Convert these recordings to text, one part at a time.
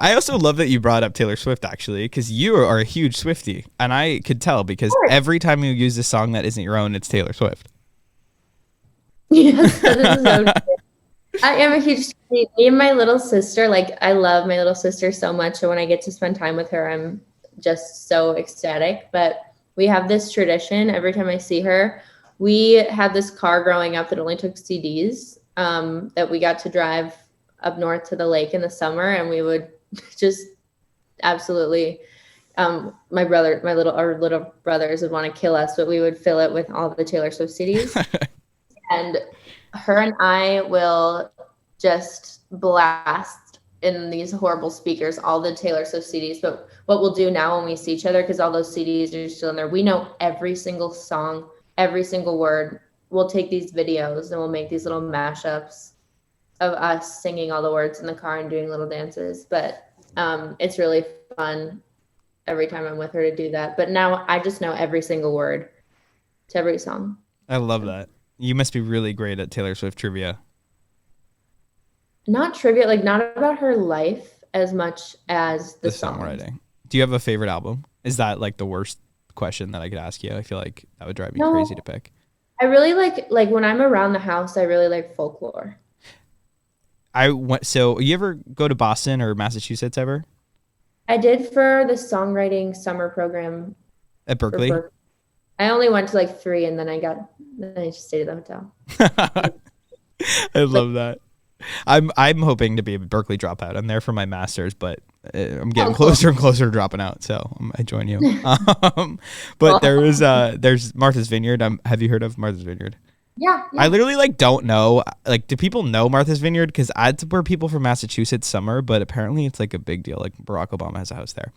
I also love that you brought up Taylor Swift, actually, because you are a huge Swiftie, and I could tell because every time you use a song that isn't your own, it's Taylor Swift. Yes, that is so true. I am a huge me and my little sister, like I love my little sister so much. So when I get to spend time with her, I'm just so ecstatic. But we have this tradition every time I see her. We had this car growing up that only took CDs, that we got to drive up north to the lake in the summer, and we would just absolutely our little brothers would want to kill us, but we would fill it with all the Taylor Swift CDs. And her and I will just blast in these horrible speakers all the Taylor Swift CDs. But what we'll do now when we see each other, because all those CDs are still in there, we know every single song, every single word. We'll take these videos and we'll make these little mashups of us singing all the words in the car and doing little dances. But it's really fun every time I'm with her to do that. But now I just know every single word to every song. I love that. You must be really great at Taylor Swift trivia. Not trivia, like not about her life as much as the songwriting. Do you have a favorite album? Is that like the worst question that I could ask you? I feel like that would drive me crazy to pick. I really like when I'm around the house, I really like Folklore. So you ever go to Boston or Massachusetts ever? I did for the songwriting summer program at Berkeley. I only went to like 3, and then I just stayed at the hotel. I love that. I'm hoping to be a Berkeley dropout. I'm there for my master's, but I'm getting closer and closer to dropping out. So I join you. But there's Martha's Vineyard. Have you heard of Martha's Vineyard? Yeah. I literally don't know. Do people know Martha's Vineyard? Because that's where people from Massachusetts summer, but apparently it's like a big deal. Like Barack Obama has a house there.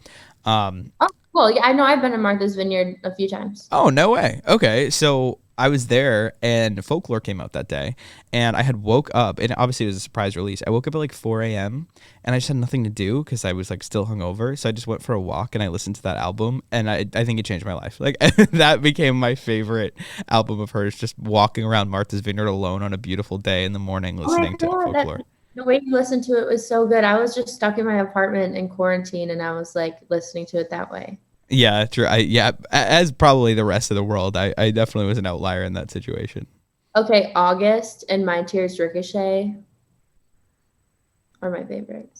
Well, yeah, I know. I've been to Martha's Vineyard a few times. Oh, no way. Okay, so I was there, and Folklore came out that day, and I had woke up, and obviously it was a surprise release. I woke up at like 4 a.m., and I just had nothing to do because I was like still hungover, so I just went for a walk, and I listened to that album, and I think it changed my life. Like, that became my favorite album of hers, just walking around Martha's Vineyard alone on a beautiful day in the morning listening to Folklore. The way you listened to it was so good. I was just stuck in my apartment in quarantine, and I was like listening to it that way. Yeah, true. As probably the rest of the world, I definitely was an outlier in that situation. Okay, August and My Tears Ricochet are my favorites.